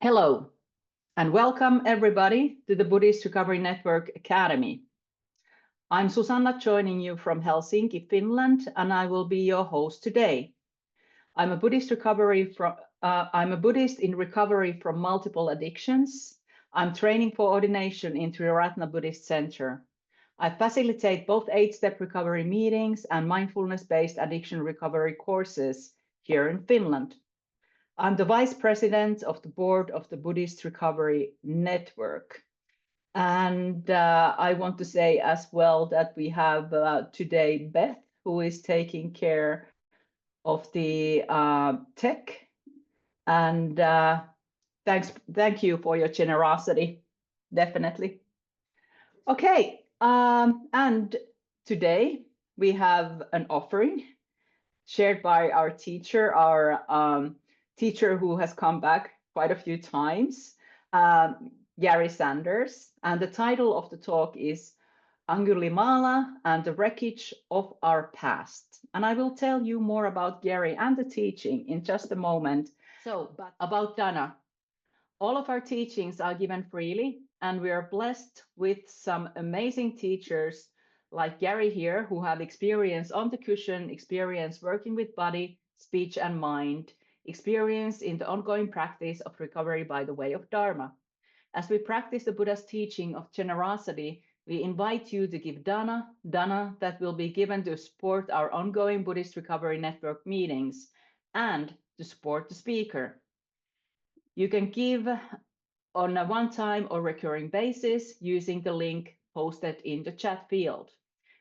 Hello, and welcome everybody to the Buddhist Recovery Network Academy. I'm Susanna, joining you from Helsinki, Finland, and I will be your host today. I'm a Buddhist in recovery from multiple addictions. I'm training for ordination in Triratna Buddhist Center. I facilitate both 8-step recovery meetings and mindfulness-based addiction recovery courses here in Finland. I'm the vice president of the board of the Buddhist Recovery Network. And I want to say as well that we have today Beth, who is taking care of the tech. And thank you for your generosity, definitely. Okay, and today we have an offering shared by our teacher, teacher who has come back quite a few times, Gary Sanders. And the title of the talk is Angulimala and the Wreckage of Our Past. And I will tell you more about Gary and the teaching in just a moment. But about dharma. All of our teachings are given freely, and we are blessed with some amazing teachers like Gary here, who have experience on the cushion, experience working with body, speech, and mind, experience in the ongoing practice of recovery by the way of Dharma. As we practice the Buddha's teaching of generosity, we invite you to give dana that will be given to support our ongoing Buddhist Recovery Network meetings and to support the speaker. You can give on a one-time or recurring basis using the link posted in the chat field.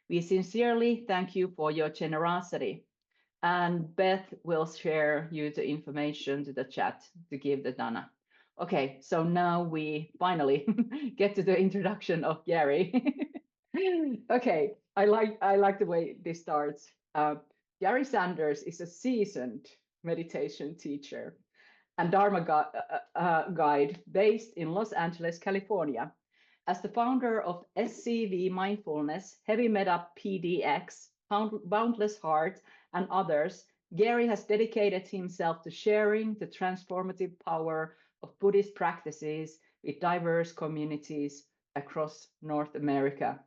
We sincerely thank you for your generosity. And Beth will share you the information to the chat to give the dana. Okay, so now we finally get to the introduction of Gary. Okay, I like the way this starts. Gary Sanders is a seasoned meditation teacher and Dharma guide based in Los Angeles, California. As the founder of SCV Mindfulness, Heavy Metta PDX, Boundless Heart, and others, Gary has dedicated himself to sharing the transformative power of Buddhist practices with diverse communities across North America.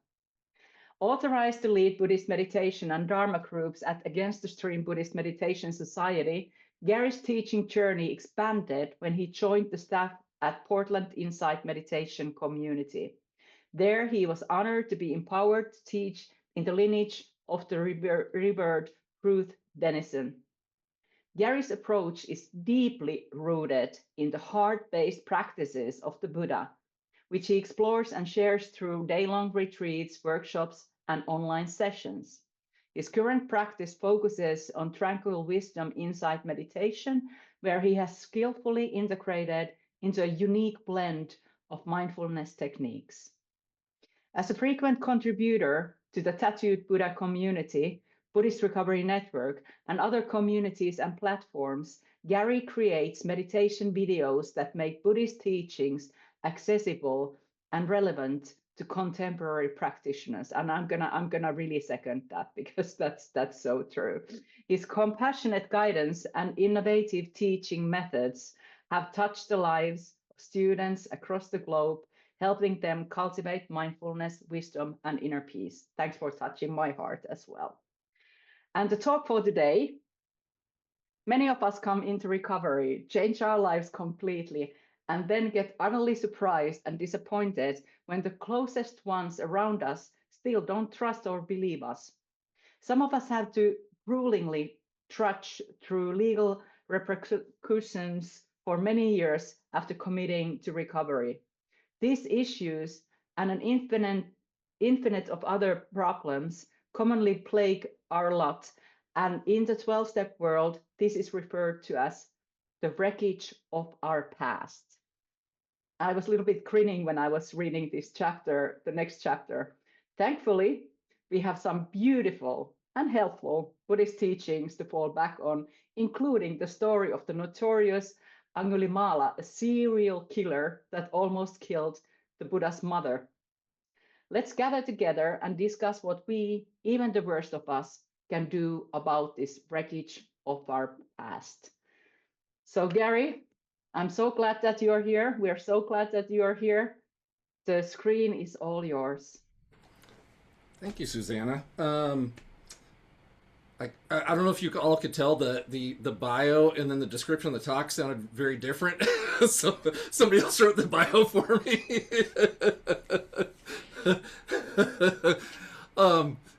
Authorized to lead Buddhist meditation and Dharma groups at Against the Stream Buddhist Meditation Society, Gary's teaching journey expanded when he joined the staff at Portland Insight Meditation Community. There, he was honored to be empowered to teach in the lineage of the revered Ruth Denison. Gary's approach is deeply rooted in the heart-based practices of the Buddha, which he explores and shares through day-long retreats, workshops, and online sessions. His current practice focuses on tranquil wisdom insight meditation, where he has skillfully integrated into a unique blend of mindfulness techniques. As a frequent contributor to the Tattooed Buddha community, Buddhist Recovery Network, and other communities and platforms, Gary creates meditation videos that make Buddhist teachings accessible and relevant to contemporary practitioners. And I'm gonna really second that, because that's so true. His compassionate guidance and innovative teaching methods have touched the lives of students across the globe, helping them cultivate mindfulness, wisdom, and inner peace. Thanks for touching my heart as well. And the talk for today: many of us come into recovery, change our lives completely, and then get utterly surprised and disappointed when the closest ones around us still don't trust or believe us. Some of us have to gruelingly trudge through legal repercussions for many years after committing to recovery. These issues and an infinite of other problems commonly plague our lot, and in the 12-step world, this is referred to as the wreckage of our past. I was a little bit grinning when I was reading this chapter, the next chapter. Thankfully, we have some beautiful and helpful Buddhist teachings to fall back on, including the story of the notorious Angulimala, a serial killer that almost killed the Buddha's mother. Let's gather together and discuss what we, even the worst of us, can do about this wreckage of our past. So Gary, I'm so glad that you are here. We're so glad that you are here. The screen is all yours. Thank you, Susanna. I don't know if you all could tell the bio and then the description of the talk sounded very different. So somebody else wrote the bio for me.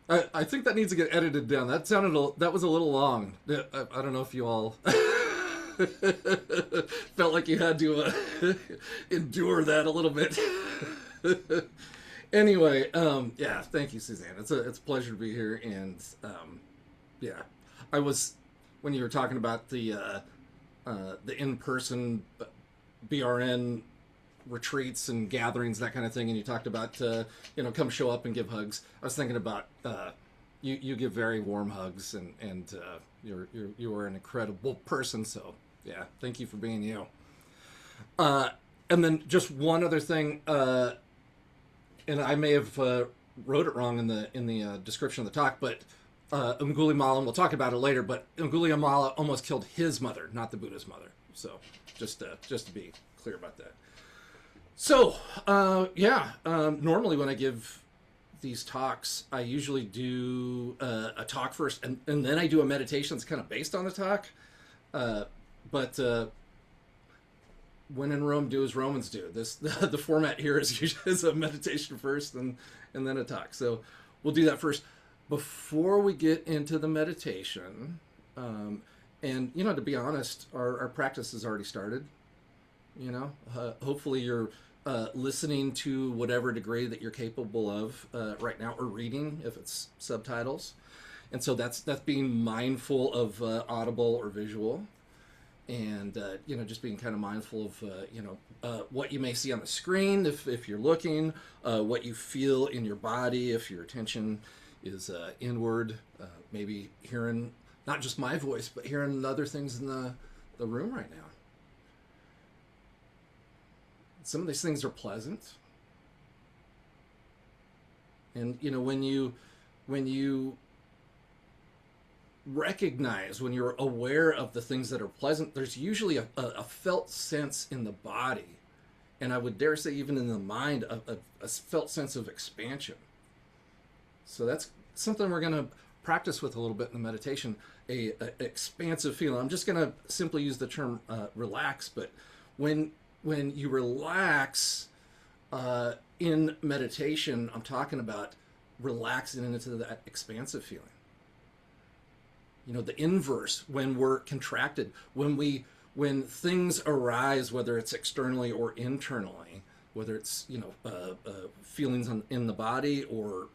I think that needs to get edited down. That was a little long. I don't know if you all felt like you had to endure that a little bit. Anyway, yeah, thank you, Suzanne. It's a pleasure to be here, and yeah, I was when you were talking about the in-person BRN retreats and gatherings, that kind of thing, and you talked about come show up and give hugs. I was thinking about you give very warm hugs, and you are an incredible person. So yeah, thank you for being you. And then just one other thing, and I may have wrote it wrong in the description of the talk, but Angulimala, and we'll talk about it later, but Angulimala almost killed his mother, not the Buddha's mother. So just to be clear about that. So normally when I give these talks, I usually do a talk first, and then I do a meditation that's kind of based on the talk. But when in Rome, do as Romans do. The format here is usually a meditation first, and then a talk. So we'll do that first before we get into the meditation. And to be honest, our practice has already started. Hopefully you're listening to whatever degree that you're capable of right now, or reading if it's subtitles. And so that's being mindful of audible or visual. And just being kind of mindful of what you may see on the screen if you're looking, what you feel in your body if your attention is inward, maybe hearing not just my voice but hearing other things in the room right now. Some of these things are pleasant, and when you recognize, when you're aware of the things that are pleasant, there's usually a felt sense in the body, and I would dare say even in the mind, a felt sense of expansion. So that's something we're going to practice with a little bit in the meditation, a expansive feeling. I'm just going to simply use the term relax, but when you relax in meditation, I'm talking about relaxing into that expansive feeling. The inverse, when we're contracted, when things arise, whether it's externally or internally, whether it's feelings in the body or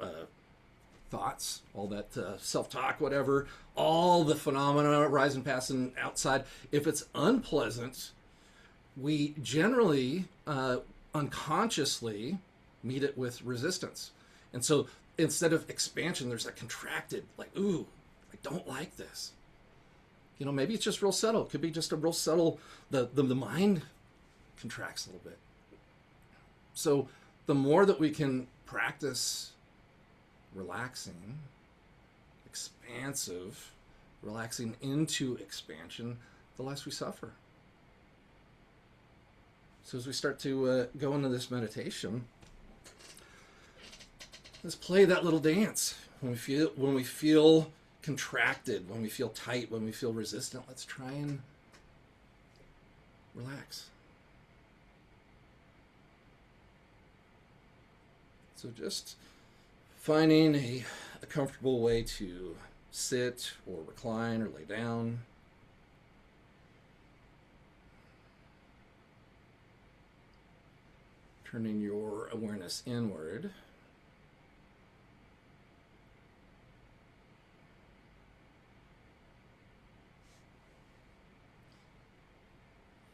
thoughts, all that self-talk, whatever, all the phenomena rising, passing outside. If it's unpleasant, we generally unconsciously meet it with resistance. And so instead of expansion, there's a contracted, like, ooh, I don't like this. Maybe it's just real subtle. It could be just a real subtle, the mind contracts a little bit. So the more that we can practice relaxing, expansive, relaxing into expansion, the less we suffer. So as we start to go into this meditation, let's play that little dance. When we feel contracted, when we feel tight, when we feel resistant, let's try and relax. So just finding a comfortable way to sit or recline or lay down. Turning your awareness inward.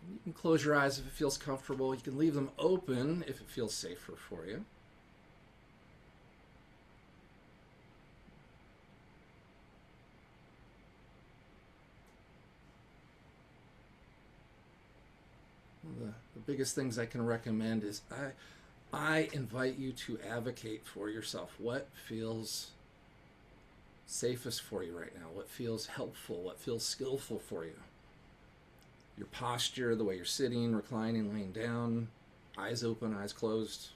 You can close your eyes if it feels comfortable. You can leave them open if it feels safer for you. The biggest things I can recommend is I invite you to advocate for yourself. What feels safest for you right now? What feels helpful? What feels skillful for you? your posture, the way you're sitting, reclining, laying down, eyes open, eyes closed.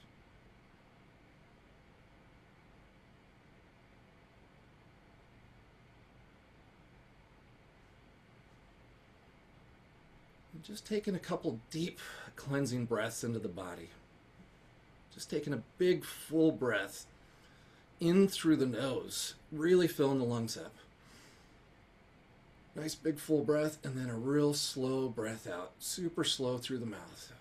And just taking a couple deep cleansing breaths into the body. Just taking a big full breath in through the nose, really filling the lungs up. Nice big full breath, and then a real slow breath out, super slow through the mouth.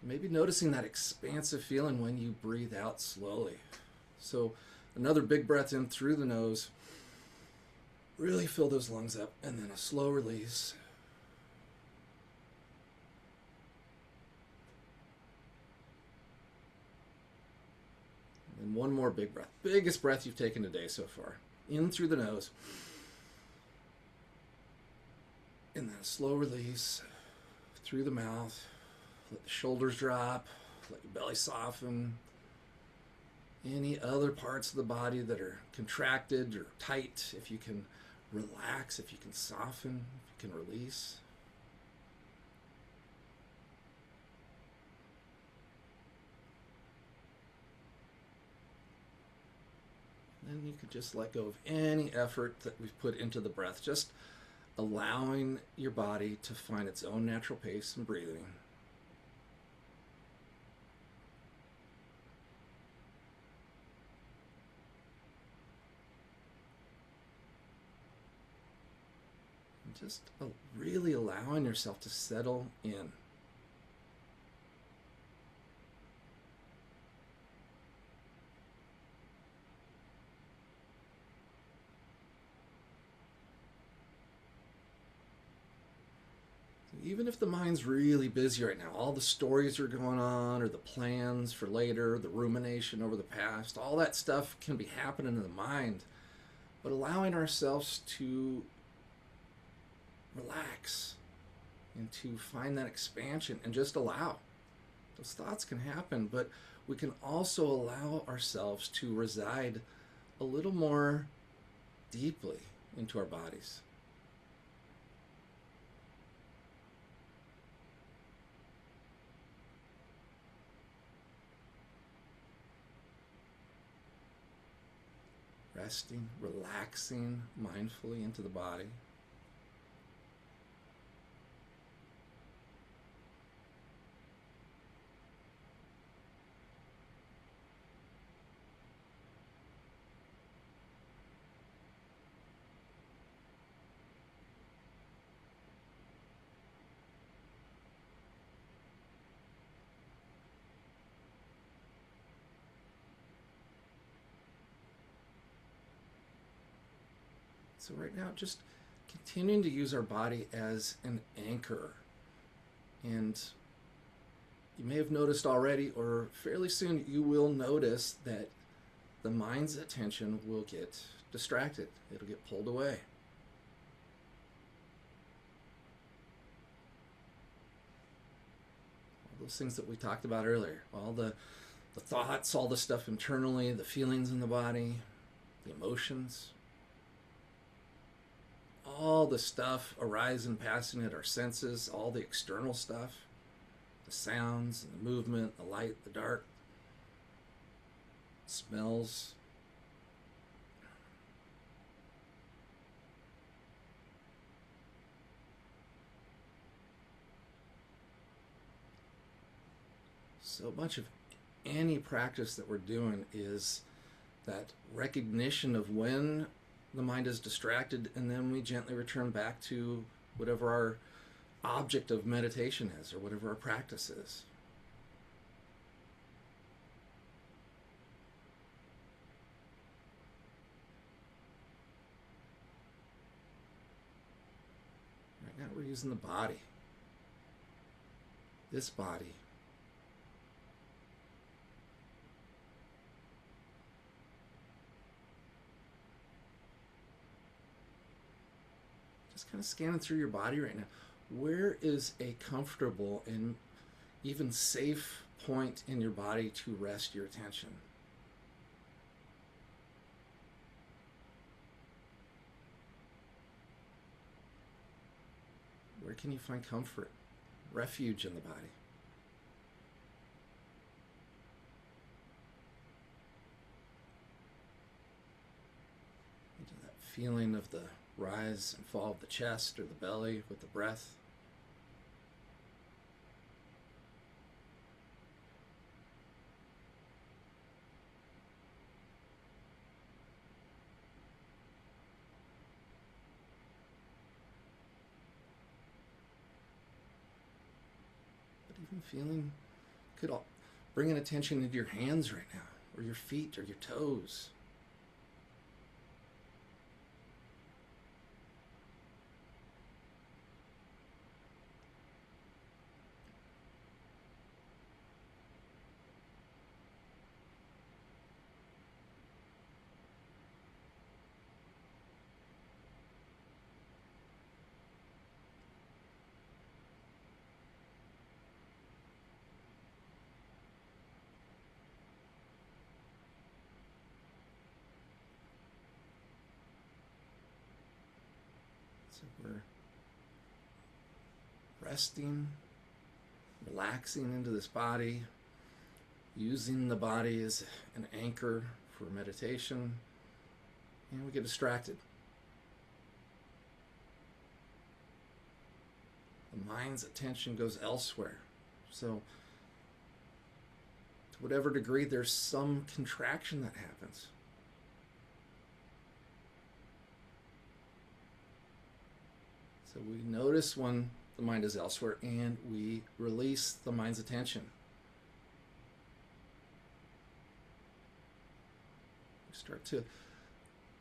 Maybe noticing that expansive feeling when you breathe out slowly. So another big breath in through the nose, really fill those lungs up, and then a slow release. And one more big breath. Biggest breath you've taken today so far. In through the nose. And then a slow release through the mouth. Let the shoulders drop. Let your belly soften. Any other parts of the body that are contracted or tight, if you can relax, if you can soften, if you can release. Then you could just let go of any effort that we've put into the breath, just allowing your body to find its own natural pace and breathing. And just really allowing yourself to settle in. Even if the mind's really busy right now, all the stories are going on, or the plans for later, the rumination over the past, all that stuff can be happening in the mind. But allowing ourselves to relax and to find that expansion and just allow. Those thoughts can happen, but we can also allow ourselves to reside a little more deeply into our bodies. Resting, relaxing mindfully into the body. So right now, just continuing to use our body as an anchor. And you may have noticed already, or fairly soon, you will notice that the mind's attention will get distracted. It'll get pulled away. All those things that we talked about earlier, all the thoughts, all the stuff internally, the feelings in the body, the emotions. All the stuff arising, passing at our senses, all the external stuff, the sounds, and the movement, the light, the dark, smells. So much of any practice that we're doing is that recognition of when the mind is distracted, and then we gently return back to whatever our object of meditation is, or whatever our practice is. Right now we're using the body. This body. Just kind of scanning through your body right now. Where is a comfortable and even safe point in your body to rest your attention? Where can you find comfort, refuge in the body? Into that feeling of the rise and fall of the chest or the belly with the breath. Even feeling, could all bring an attention into your hands right now, or your feet, or your toes. So we're resting, relaxing into this body, using the body as an anchor for meditation, and we get distracted. The mind's attention goes elsewhere. So to whatever degree there's some contraction that happens. So we notice when the mind is elsewhere and we release the mind's attention. We start to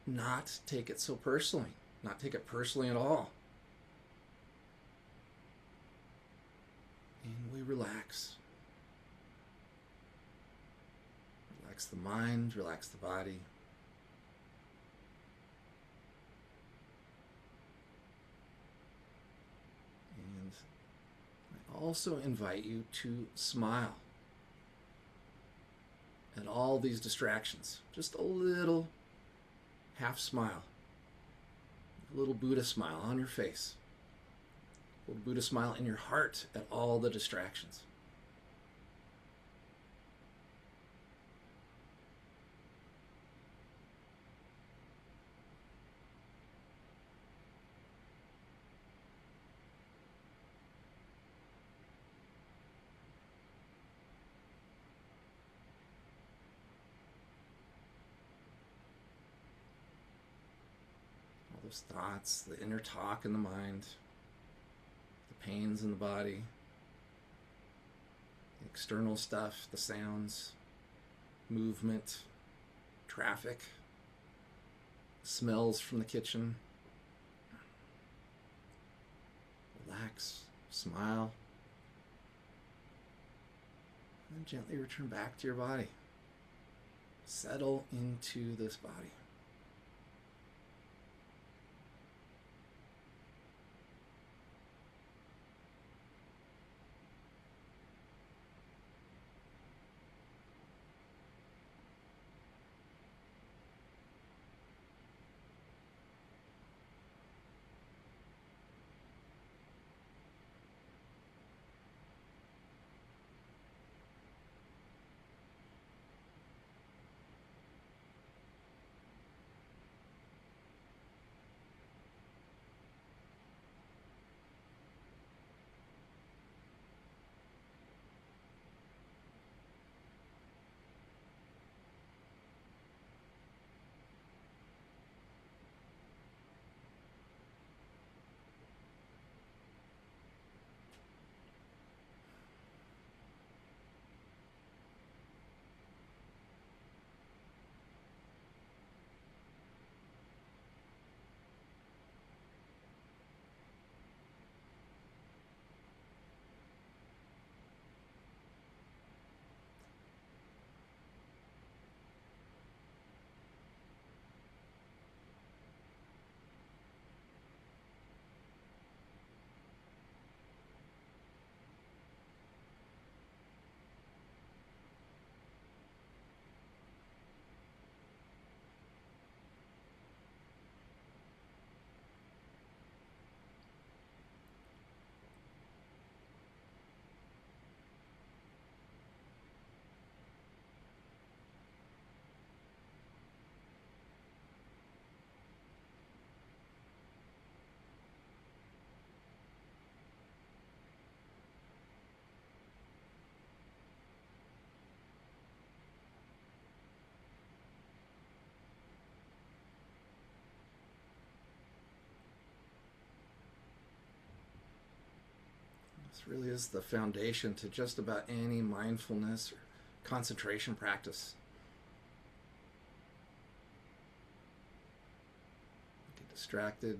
not take it so personally, not take it personally at all. And we relax. Relax the mind, relax the body. And I also invite you to smile at all these distractions. Just a little half smile. A little Buddha smile on your face. A little Buddha smile in your heart at all the distractions. Those thoughts, the inner talk in the mind, the pains in the body, the external stuff, the sounds, movement, traffic, smells from the kitchen. Relax, smile, and then gently return back to your body. Settle into this body. This really is the foundation to just about any mindfulness or concentration practice. Get distracted.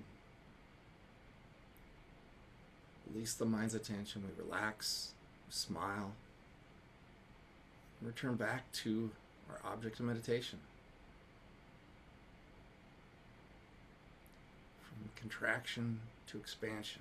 Release the mind's attention. We relax, we smile, and return back to our object of meditation. From contraction to expansion.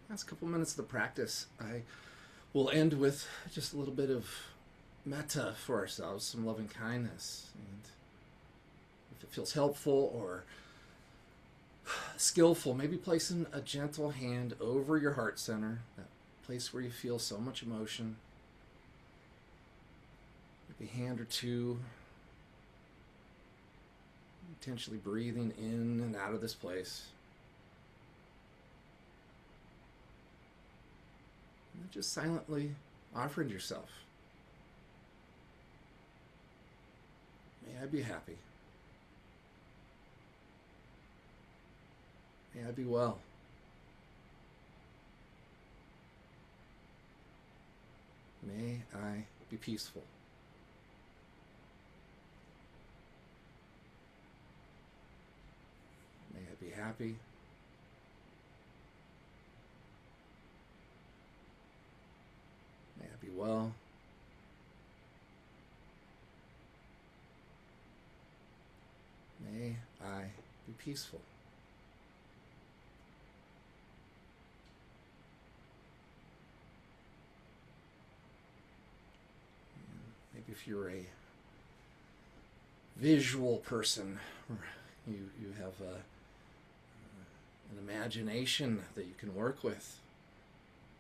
Last couple minutes of the practice, I will end with just a little bit of metta for ourselves, some loving kindness. And if it feels helpful or skillful, maybe placing a gentle hand over your heart center, that place where you feel so much emotion. Maybe a hand or two. Intentionally breathing in and out of this place. And just silently offering yourself. May I be happy. May I be well. May I be peaceful. May I be happy. May I be well. May I be peaceful. Maybe if you're a visual person, or you have an imagination that you can work with,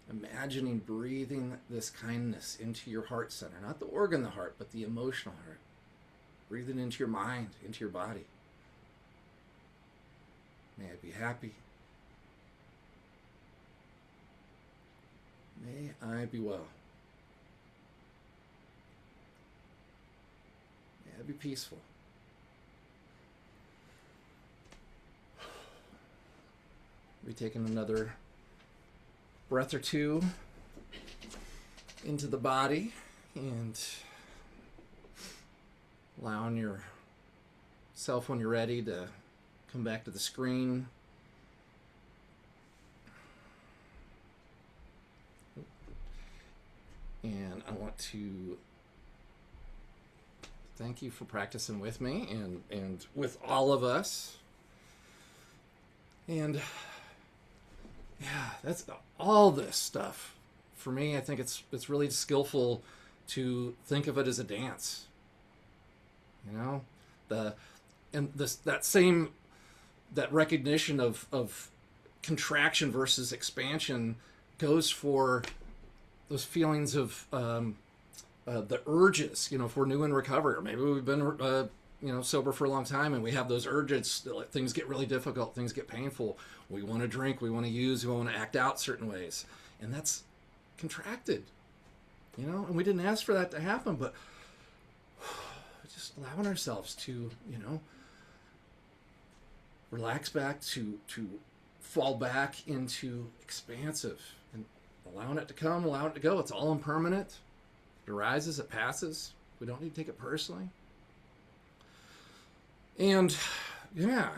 imagining breathing this kindness into your heart center, not the organ, the heart, but the emotional heart. Breathing into your mind, into your body. May I be happy. May I be well. May I be peaceful. Be taking another breath or two into the body and allowing yourself, when you're ready, to come back to the screen. And I want to thank you for practicing with me and with all of us. And yeah, that's all this stuff. For me, I think it's really skillful to think of it as a dance. You know, that recognition of contraction versus expansion goes for those feelings of the urges. You know, if we're new in recovery, or maybe we've been sober for a long time, and we have those urges. Things get really difficult. Things get painful. We want to drink. We want to use. We want to act out certain ways, and that's contracted. You know, and we didn't ask for that to happen, but just allowing ourselves to, relax back, to fall back into expansive, and allowing it to come, allowing it to go. It's all impermanent. It arises, it passes. We don't need to take it personally. And yeah,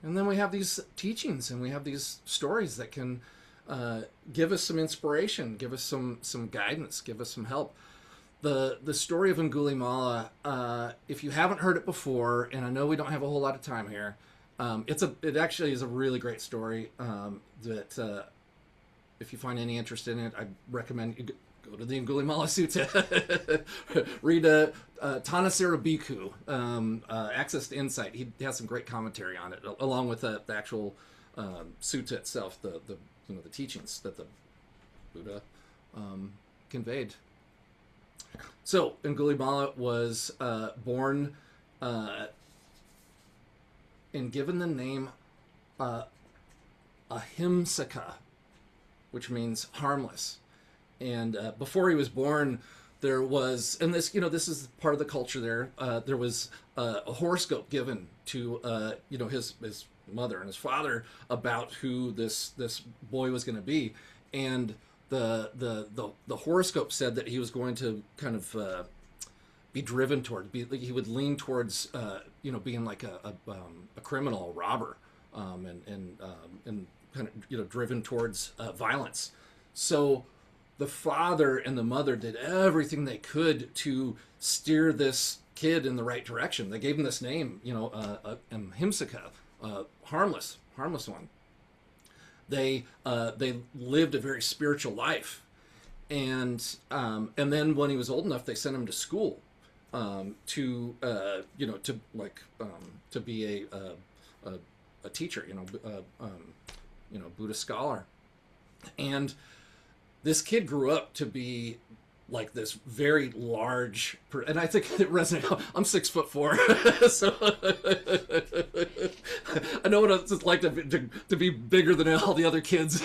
and then we have these teachings and we have these stories that can give us some inspiration, give us some guidance, give us some help. The story of Angulimala, if you haven't heard it before, and I know we don't have a whole lot of time here, It actually is a really great story that if you find any interest in it, I recommend you go to the Angulimala Sutta, read Tanasira Bhikkhu, Access to Insight. He has some great commentary on it, along with the actual sutta itself, the teachings that the Buddha conveyed. So Angulimala was born and given the name Ahimsaka, which means harmless. And before he was born, there was, and this is part of the culture there. There was a horoscope given to his mother and his father about who this boy was going to be, and the horoscope said that he was going to kind of be driven toward, he would lean towards being like a criminal, a robber, and kind of driven towards violence. So the father and the mother did everything they could to steer this kid in the right direction. They gave him this name, Himsaka, harmless one. They lived a very spiritual life, and then when he was old enough, they sent him to school to be a teacher, Buddhist scholar. And this kid grew up to be like this very large, and I think it resonates. I'm 6'4", so I know what it's like to be bigger than all the other kids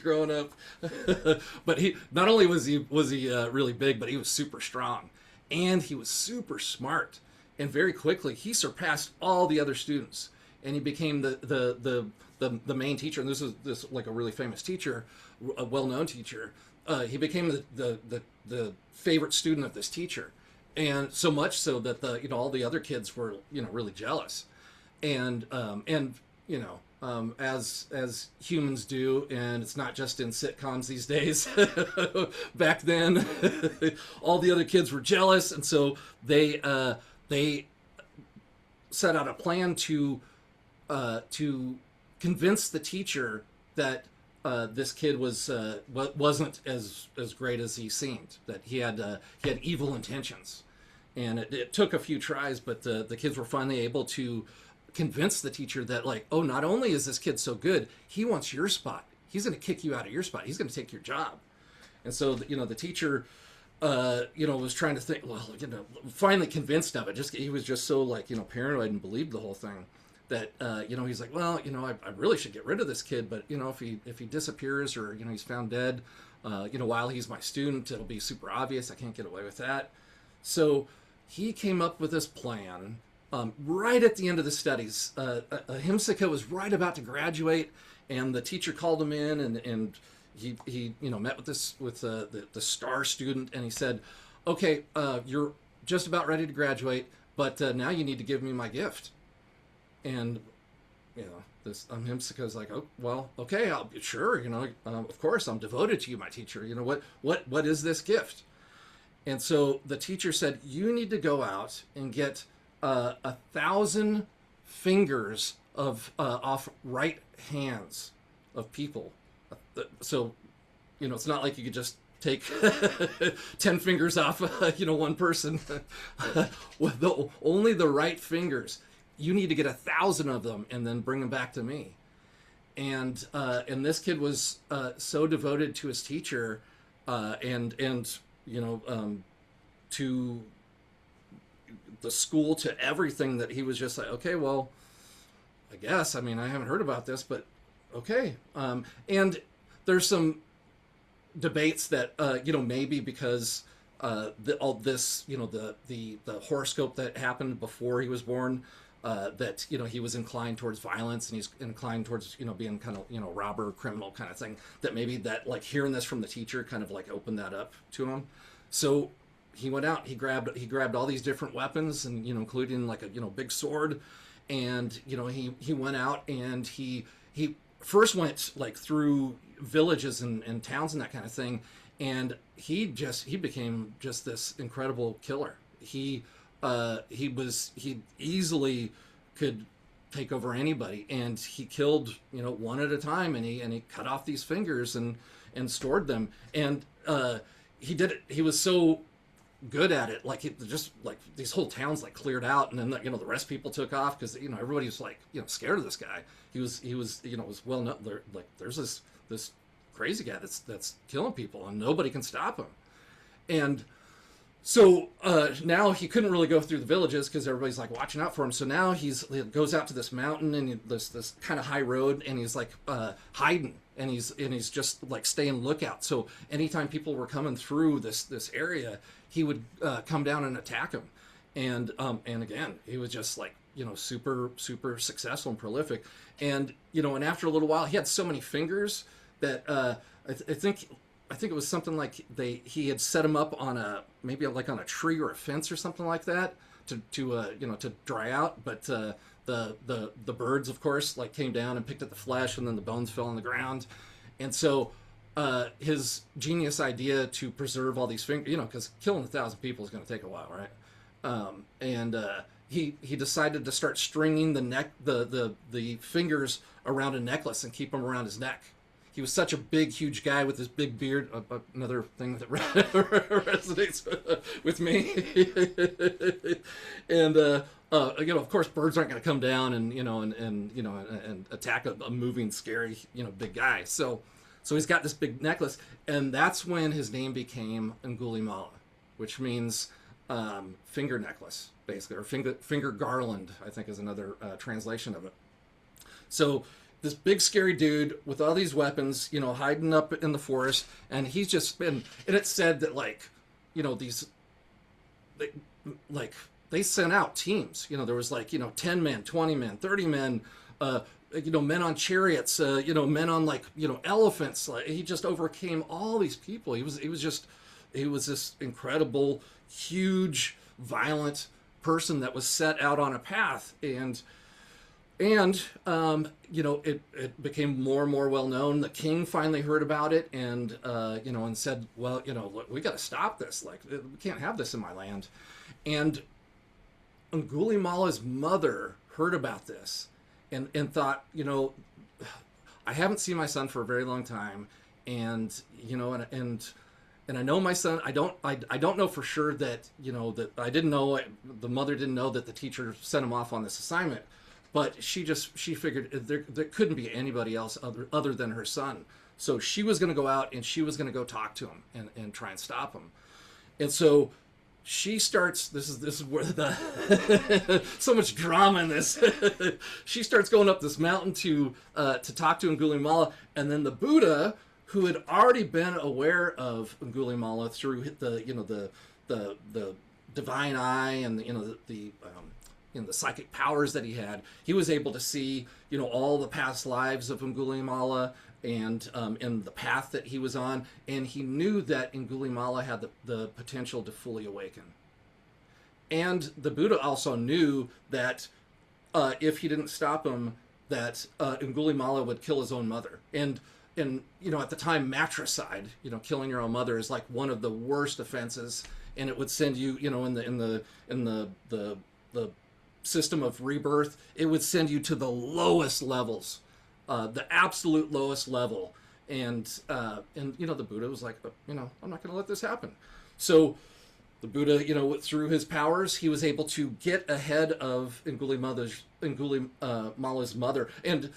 growing up. But he not only was he really big, but he was super strong, and he was super smart. And very quickly, he surpassed all the other students, and he became the main teacher. And this is like a really famous teacher, a well-known teacher. He became the favorite student of this teacher, and so much so that all the other kids were really jealous, and as humans do, and it's not just in sitcoms these days. Back then, all the other kids were jealous, and so they set out a plan to convince the teacher that this kid wasn't as great as he seemed, that he had evil intentions. And it took a few tries, but the kids were finally able to convince the teacher that, like, oh, not only is this kid so good, he wants your spot. He's going to kick you out of your spot. He's going to take your job. And so, the teacher, was trying to think, well, finally convinced of it. He was just so paranoid and believed the whole thing that, he's like, well, I really should get rid of this kid, but, if he disappears or, he's found dead, while he's my student, it'll be super obvious. I can't get away with that. So he came up with this plan right at the end of the studies. Himsaka was right about to graduate, and the teacher called him in, and he met with the star student, and he said, okay, you're just about ready to graduate, but now you need to give me my gift. And this Himsaka is like, oh, well, okay, I'll be sure, of course, I'm devoted to you, my teacher. What is this gift? And so the teacher said, you need to go out and get 1,000 fingers of off right hands of people. So, it's not like you could just take 10 fingers off, one person. With only the right fingers. You need to get 1,000 of them and then bring them back to me. And this kid was so devoted to his teacher, and to the school, to everything, that he was just like, okay, well, I guess, I haven't heard about this, but okay. And there's some debates that maybe because all this, the horoscope that happened before he was born, that he was inclined towards violence, and he's inclined towards being kind of robber, criminal kind of thing, that maybe that, like, hearing this from the teacher kind of like opened that up to him. So he went out, he grabbed all these different weapons, and including like a big sword, and he went out, and he first went like through villages and towns and that kind of thing, and he became just this incredible killer. He easily could take over anybody. And he killed, one at a time, and he cut off these fingers and stored them. And he did it. He was so good at it, like just like these whole towns like cleared out, and then the rest people took off because everybody was like scared of this guy. He was was well known. Like there's this crazy guy that's killing people, and nobody can stop him. And so now he couldn't really go through the villages because everybody's like watching out for him. So now he goes out to this mountain and this kind of high road, and he's like hiding, and he's just like staying lookout. So anytime people were coming through this area, he would come down and attack them. And again, he was just like super successful and prolific. And and after a little while, he had so many fingers that I think it was something like he had set him up on maybe on a tree or a fence or something like that to dry out. But the birds, of course, like came down and picked at the flesh, and then the bones fell on the ground. And so his genius idea to preserve all these fingers, because killing 1,000 people is going to take a while, right? He decided to start stringing the fingers around a necklace and keep them around his neck. He was such a big, huge guy with this big beard. Another thing that resonates with me. And of course, birds aren't going to come down and attack a moving, scary, big guy. So he's got this big necklace, and that's when his name became Angulimala, which means finger necklace, basically, or finger garland, I think is another translation of it. So this big scary dude with all these weapons, hiding up in the forest, and he's just been. And it's said that they sent out teams. There was 10 men, 20 men, 30 men, men on chariots, men on elephants. He just overcame all these people. He was this incredible, huge, violent person that was set out on a path. And it became more and more well known. The king finally heard about it, and and said, well, look, we got to stop this. Like, we can't have this in my land. And Angulimala's mother heard about this and thought, I haven't seen my son for a very long time, and I know my son. I don't know for sure that that I didn't know. The mother didn't know that the teacher sent him off on this assignment. But she figured there couldn't be anybody else other than her son. So she was going to go out and she was going to go talk to him and try and stop him. And so she starts. This is where so much drama in this. She starts going up this mountain to talk to Angulimala, and then the Buddha, who had already been aware of Angulimala through the divine eye and the psychic powers that he had, he was able to see, all the past lives of Angulimala and the path that he was on, and he knew that Angulimala had the potential to fully awaken. And the Buddha also knew that if he didn't stop him, that Angulimala would kill his own mother. And at the time, matricide, killing your own mother is like one of the worst offenses, and it would send you, in the system of rebirth, it would send you to the lowest levels, the absolute lowest level. And the Buddha was like, I'm not going to let this happen. So the Buddha, through his powers, he was able to get ahead of Angulimala's mother. And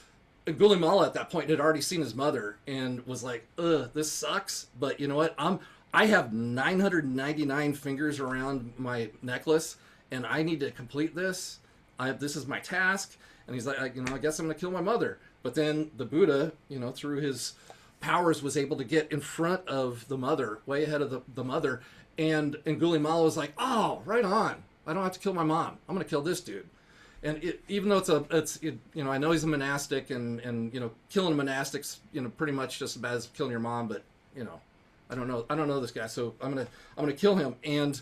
Angulimala at that point had already seen his mother and was like, this sucks, but you know what? I have 999 fingers around my necklace, and I need to complete this. This is my task. And he's like, I guess I'm going to kill my mother. But then the Buddha, through his powers, was able to get in front of the mother, way ahead of the mother. And Angulimala was like, oh, right on. I don't have to kill my mom. I'm going to kill this dude. And even though I know he's a monastic, and killing a monastic's pretty much just as bad as killing your mom, but I don't know this guy, so I'm gonna kill him. And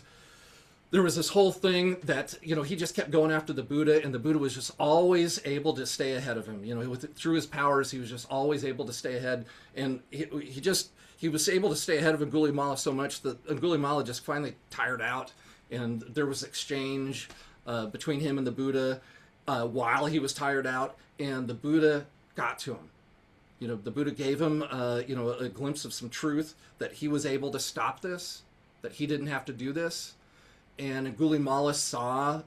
there was this whole thing that he just kept going after the Buddha, and the Buddha was just always able to stay ahead of him. Through his powers, he was just always able to stay ahead, and he was able to stay ahead of Angulimala so much that Angulimala just finally tired out, and there was exchange between him and the Buddha. while he was tired out, and the Buddha got to him. The Buddha gave him, a glimpse of some truth, that he was able to stop this, that he didn't have to do this. And Angulimala saw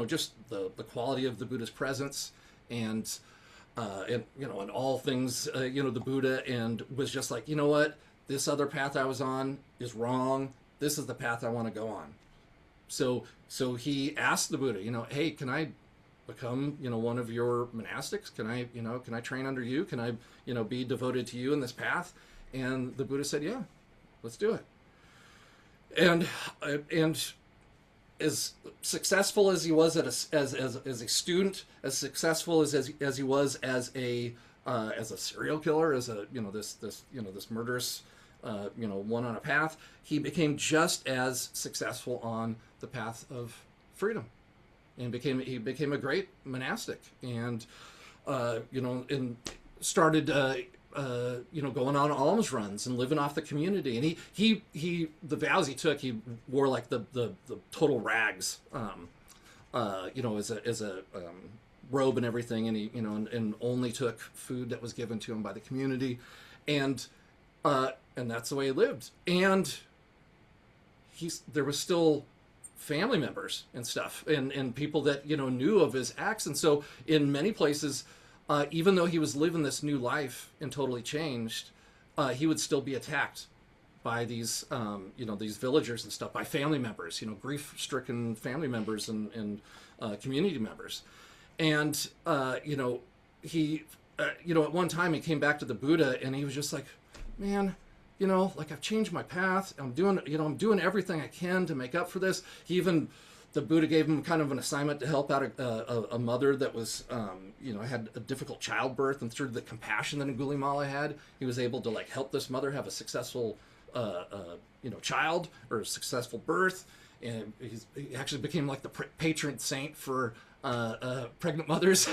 just the quality of the Buddha's presence, and in all things, the Buddha, and was just like, you know what, this other path I was on is wrong. This is the path I want to go on. So he asked the Buddha, hey, can I become, one of your monastics? Can I train under you? Can I, be devoted to you in this path? And the Buddha said, yeah, let's do it. And as successful as he was as a student, as successful as he was as a serial killer, as this murderous, one on a path, he became just as successful on the path of freedom, and he became a great monastic, and started going on alms runs and living off the community. And he the vows he took, he wore like the total rags, as a robe and everything, and he and only took food that was given to him by the community, and that's the way he lived. And there was still family members and stuff, and people that knew of his acts. And so in many places, even though he was living this new life and totally changed, he would still be attacked by these these villagers and stuff, by family members, grief-stricken family members and community members. And he at one time he came back to the Buddha, and he was just like, man, like, I've changed my path. I'm doing everything I can to make up for this. The Buddha gave him kind of an assignment to help out a mother that was, had a difficult childbirth, and through the compassion that Angulimala had, he was able to help this mother have a successful, child, or a successful birth. And he actually became like the patron saint for pregnant mothers.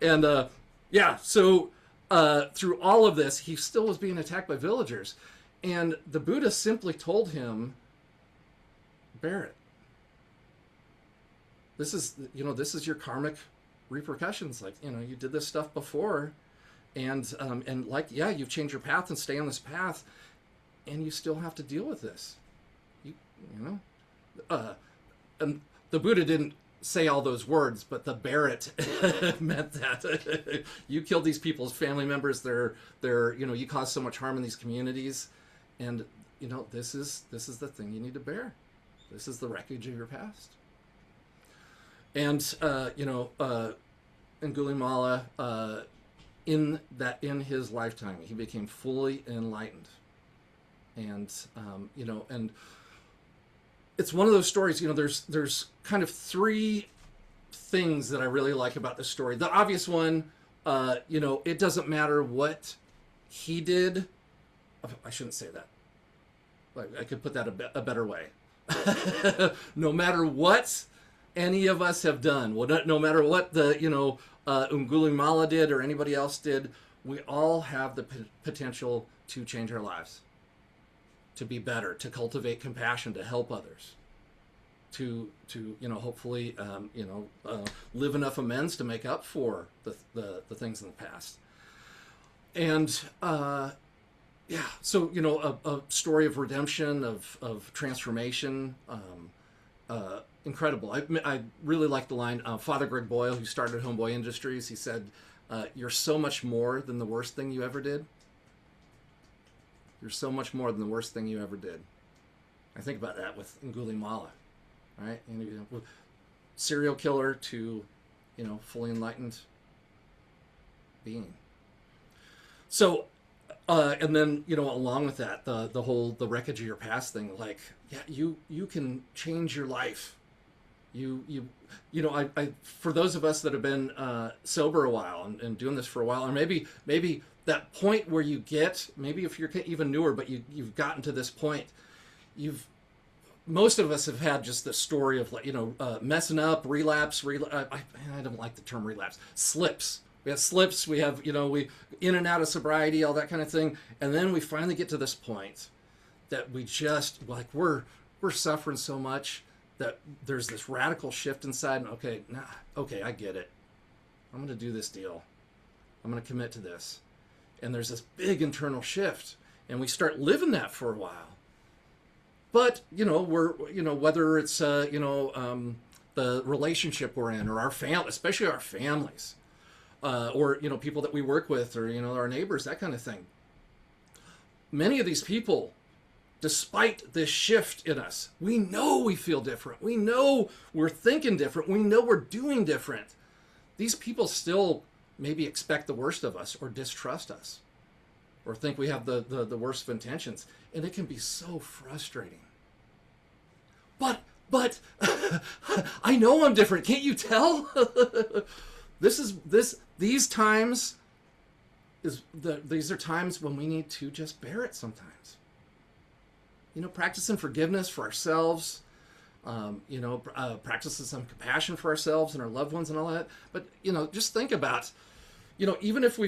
And so through all of this, he still was being attacked by villagers, and the Buddha simply told him, bear it. This is your karmic repercussions. You did this stuff before, and you've changed your path and stay on this path, and you still have to deal with this. And the Buddha didn't say all those words, but the bear it meant that you killed these people's family members. They're you caused so much harm in these communities, and this is the thing you need to bear. This is the wreckage of your past. And Angulimala, in his lifetime, he became fully enlightened. And and it's one of those stories. There's kind of three things that I really like about this story. The obvious one, it doesn't matter what he did. I shouldn't say that. I could put that a better way. No matter what any of us have done, no matter what the Angulimala did or anybody else did, we all have the potential to change our lives, to be better, to cultivate compassion, to help others, to hopefully live enough amends to make up for the things in the past. And so a story of redemption, of transformation, incredible. I really like the line, Father Greg Boyle, who started Homeboy Industries, he said, you're so much more than the worst thing you ever did. You're so much more than the worst thing you ever did. I think about that with Angulimala, right? Serial killer to, fully enlightened being. So, and then, along with that, the wreckage of your past thing, you can change your life. I for those of us that have been sober a while and doing this for a while, or maybe that point where you get, maybe if you're even newer, but you've gotten to this point, most of us have had just the story of messing up, relapse. I don't like the term relapse. Slips. We have slips. We have we in and out of sobriety, all that kind of thing, and then we finally get to this point that we just we're suffering so much that there's this radical shift inside, and okay, nah, okay, I get it. I'm going to do this deal. I'm going to commit to this. And there's this big internal shift, and we start living that for a while. But, whether it's, the relationship we're in, or our family, especially our families, or, people that we work with, or, our neighbors, that kind of thing. Many of these people, despite this shift in us, we know we feel different. We know we're thinking different. We know we're doing different. These people still maybe expect the worst of us, or distrust us, or think we have the worst of intentions. And it can be so frustrating. But I know I'm different. Can't you tell? These are times when we need to just bear it sometimes. Practicing forgiveness for ourselves, practicing some compassion for ourselves and our loved ones and all that. But, just think about, even if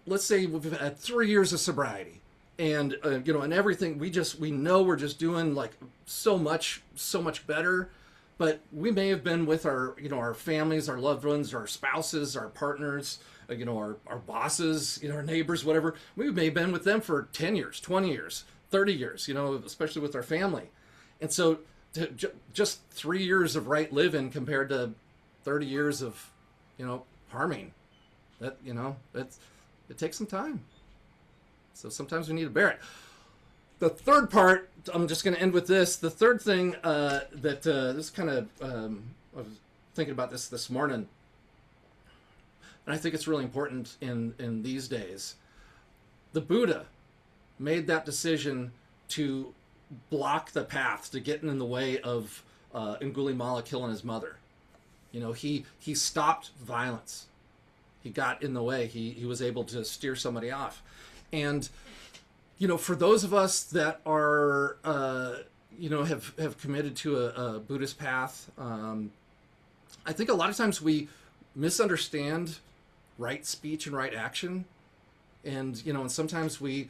let's say we've had 3 years of sobriety, and, and everything, we know we're just doing like so much better, but we may have been with our families, our loved ones, our spouses, our partners, our bosses, our neighbors, whatever. We may have been with them for 10 years, 20 years, 30 years, especially with our family. And so just 3 years of right living compared to 30 years of, harming, that, it takes some time. So sometimes we need to bear it. The third part, I'm just going to end with this. The third thing this kind of, I was thinking about this morning, and I think it's really important in these days. The Buddha made that decision to block the path to getting in the way of Angulimala killing his mother. He stopped violence. He got in the way. He was able to steer somebody off. And, for those of us that are, have committed to a Buddhist path, I think a lot of times we misunderstand right speech and right action. And, and sometimes we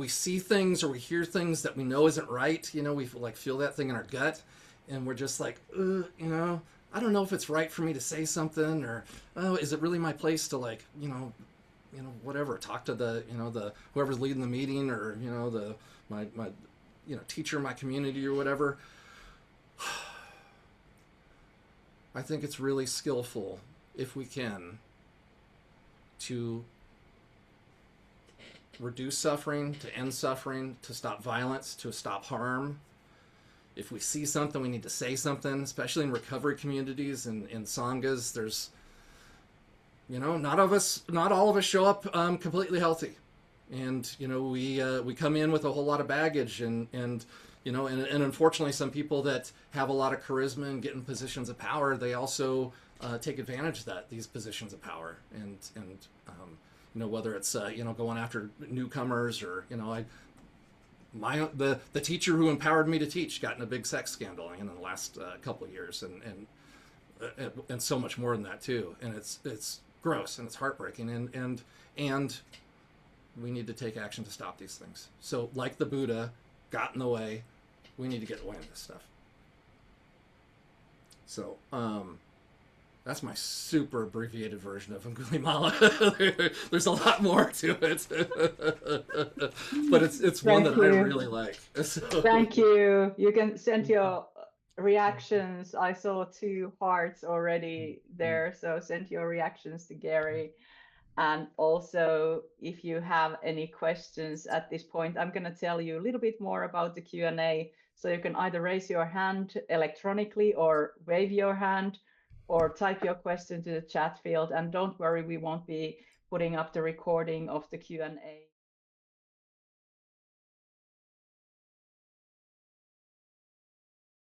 see things or we hear things that we know isn't right. We feel that thing in our gut, and we're just like, I don't know if it's right for me to say something, or, oh, is it really my place to whatever, talk to the whoever's leading the meeting, or, my teacher in my community or whatever. I think it's really skillful, if we can, to reduce suffering, to end suffering, to stop violence, to stop harm. If we see something, we need to say something, especially in recovery communities and in sanghas. There's, not all of us show up completely healthy. And, we come in with a whole lot of baggage, and unfortunately some people that have a lot of charisma and get in positions of power, they also take advantage of these positions of power. And whether it's, going after newcomers, or, the teacher who empowered me to teach got in a big sex scandal in the last couple of years, and so much more than that too. And it's gross, and it's heartbreaking, and we need to take action to stop these things. So like the Buddha got in the way, we need to get away from this stuff. So that's my super abbreviated version of Angulimala. There's a lot more to it, but it's one that I really like. So. Thank you. You can send your reactions. I saw 2 hearts already there, so send your reactions to Gary. And also, if you have any questions at this point, I'm going to tell you a little bit more about the Q&A. So you can either raise your hand electronically, or wave your hand, or type your question to the chat field. And don't worry, we won't be putting up the recording of the Q&A.